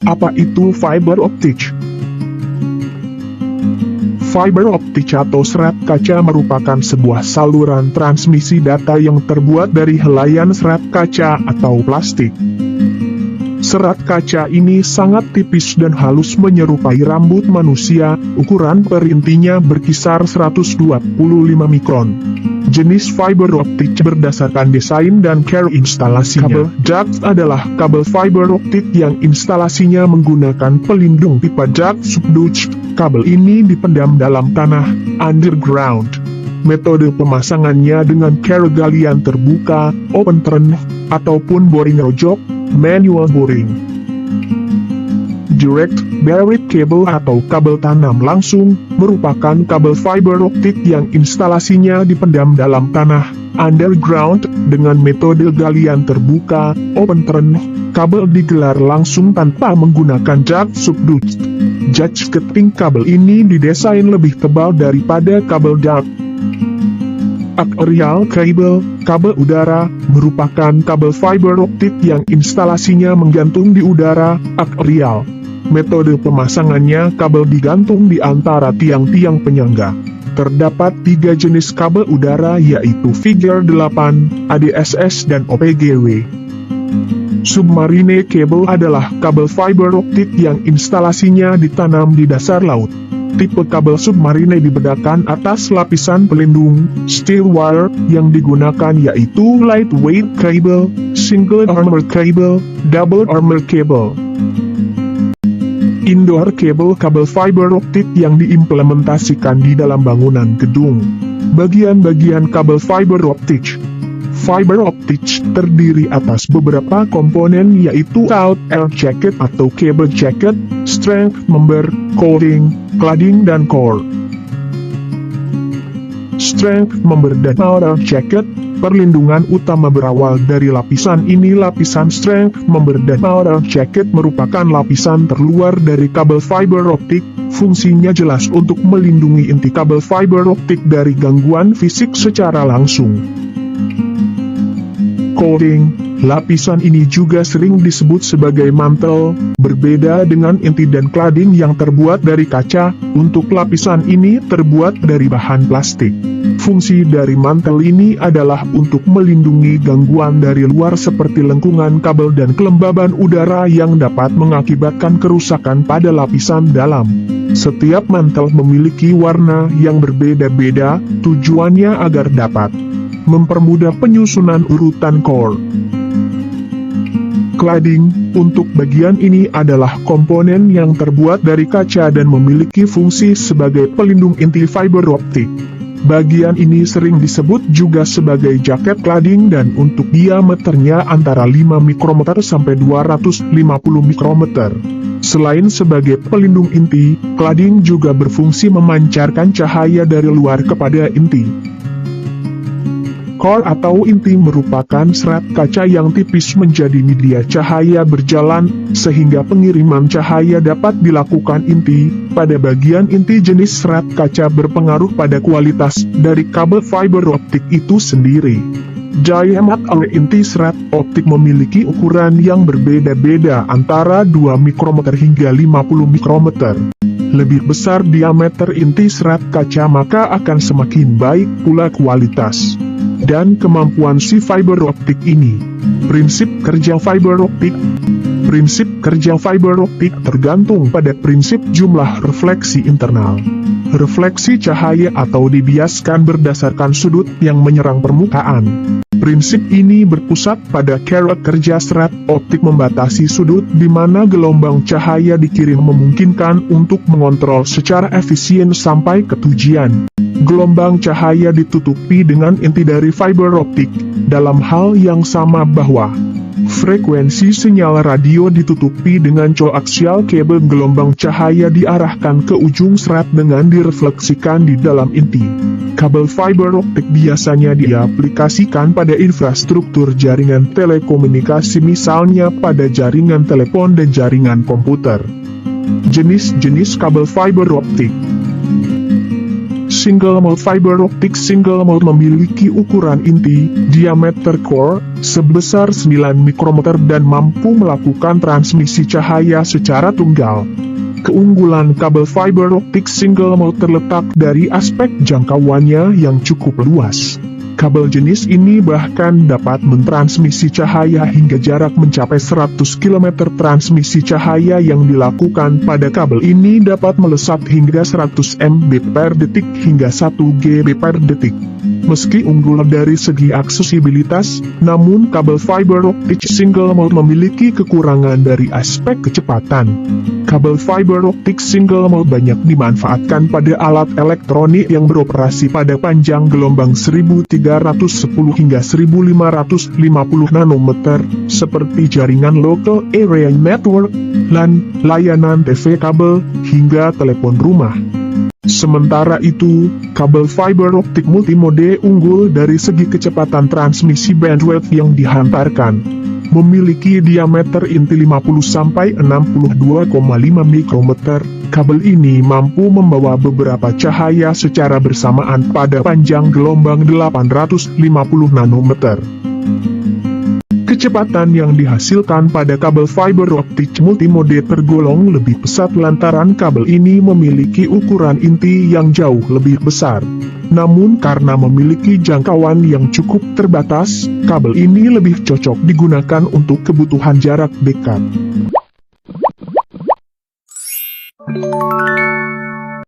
Apa itu fiber optic? Fiber optic atau serat kaca merupakan sebuah saluran transmisi data yang terbuat dari helaian serat kaca atau plastik. Serat kaca ini sangat tipis dan halus menyerupai rambut manusia, ukuran per intinya berkisar 125 mikron. Jenis fiber optik berdasarkan desain dan care instalasinya. Kabel duct adalah kabel fiber optik yang instalasinya menggunakan pelindung pipa duct subduct. Kabel ini dipendam dalam tanah, underground. Metode pemasangannya dengan care galian terbuka, open trench, ataupun boring rojok, manual boring. Direct buried cable atau kabel tanam langsung, merupakan kabel fiber optik yang instalasinya dipendam dalam tanah, underground, dengan metode galian terbuka, open trench. Kabel digelar langsung tanpa menggunakan duct subduct. Jaketing kabel ini didesain lebih tebal daripada kabel duct. Aerial cable, kabel udara, merupakan kabel fiber optik yang instalasinya menggantung di udara, aerial. Metode pemasangannya kabel digantung di antara tiang-tiang penyangga. Terdapat 3 jenis kabel udara yaitu Figure 8, ADSS dan OPGW. Submarine cable adalah kabel fiber optik yang instalasinya ditanam di dasar laut. Tipe kabel submarine dibedakan atas lapisan pelindung, steel wire, yang digunakan yaitu lightweight cable, single armor cable, double armor cable. Indoor cable kabel fiber optik yang diimplementasikan di dalam bangunan gedung. Bagian-bagian kabel fiber optik. Fiber optic terdiri atas beberapa komponen yaitu out air jacket atau cable jacket, strength member, coating, cladding dan core. Strength member dan outer jacket, perlindungan utama berawal dari lapisan ini. Lapisan strength member dan outer jacket merupakan lapisan terluar dari kabel fiber optik. Fungsinya jelas untuk melindungi inti kabel fiber optik dari gangguan fisik secara langsung. Coating, lapisan ini juga sering disebut sebagai mantel, berbeda dengan inti dan cladding yang terbuat dari kaca. Untuk lapisan ini terbuat dari bahan plastik. Fungsi dari mantel ini adalah untuk melindungi gangguan dari luar seperti lengkungan kabel dan kelembaban udara yang dapat mengakibatkan kerusakan pada lapisan dalam. Setiap mantel memiliki warna yang berbeda-beda, tujuannya agar dapat mempermudah penyusunan urutan core. Cladding, untuk bagian ini adalah komponen yang terbuat dari kaca dan memiliki fungsi sebagai pelindung inti fiber optik. Bagian ini sering disebut juga sebagai jaket cladding dan untuk diameternya antara 5 mikrometer sampai 250 mikrometer. Selain sebagai pelindung inti, cladding juga berfungsi memancarkan cahaya dari luar kepada inti. Core atau inti merupakan serat kaca yang tipis menjadi media cahaya berjalan, sehingga pengiriman cahaya dapat dilakukan inti. Pada bagian inti jenis serat kaca berpengaruh pada kualitas dari kabel fiber optik itu sendiri. Diameter inti serat optik memiliki ukuran yang berbeda-beda antara 2 mikrometer hingga 50 mikrometer. Lebih besar diameter inti serat kaca maka akan semakin baik pula kualitas dan kemampuan si fiber optik ini. Prinsip kerja fiber optik. Prinsip kerja fiber optik tergantung pada prinsip jumlah refleksi internal. Refleksi cahaya atau dibiaskan berdasarkan sudut yang menyerang permukaan. Prinsip ini berpusat pada cara kerja serat optik membatasi sudut di mana gelombang cahaya dikirim memungkinkan untuk mengontrol secara efisien sampai ke tujuan. Gelombang cahaya ditutupi dengan inti dari fiber optik. Dalam hal yang sama bahwa frekuensi sinyal radio ditutupi dengan coaxial cable, gelombang cahaya diarahkan ke ujung serat dengan direfleksikan di dalam inti. Kabel fiber optik biasanya diaplikasikan pada infrastruktur jaringan telekomunikasi, misalnya pada jaringan telepon dan jaringan komputer. Jenis-jenis kabel fiber optik. single mode. Fiber optic single mode memiliki ukuran inti, diameter core, sebesar 9 mikrometer dan mampu melakukan transmisi cahaya secara tunggal. Keunggulan kabel fiber optik single mode terletak dari aspek jangkauannya yang cukup luas. Kabel jenis ini bahkan dapat mentransmisi cahaya hingga jarak mencapai 100 km. Transmisi cahaya yang dilakukan pada kabel ini dapat melesat hingga 100 MB per detik hingga 1 GB per detik. Meski unggul dari segi aksesibilitas, namun kabel fiber optik single mode memiliki kekurangan dari aspek kecepatan. Kabel fiber optik single mode banyak dimanfaatkan pada alat elektronik yang beroperasi pada panjang gelombang 1310 hingga 1550 nanometer, seperti jaringan local area network, LAN, layanan TV kabel, hingga telepon rumah. Sementara itu, kabel fiber optik multimode unggul dari segi kecepatan transmisi bandwidth yang dihantarkan. Memiliki diameter inti 50-62,5 mikrometer, kabel ini mampu membawa beberapa cahaya secara bersamaan pada panjang gelombang 850 nanometer. Kecepatan yang dihasilkan pada kabel fiber optik multimode tergolong lebih pesat lantaran kabel ini memiliki ukuran inti yang jauh lebih besar. Namun karena memiliki jangkauan yang cukup terbatas, kabel ini lebih cocok digunakan untuk kebutuhan jarak dekat.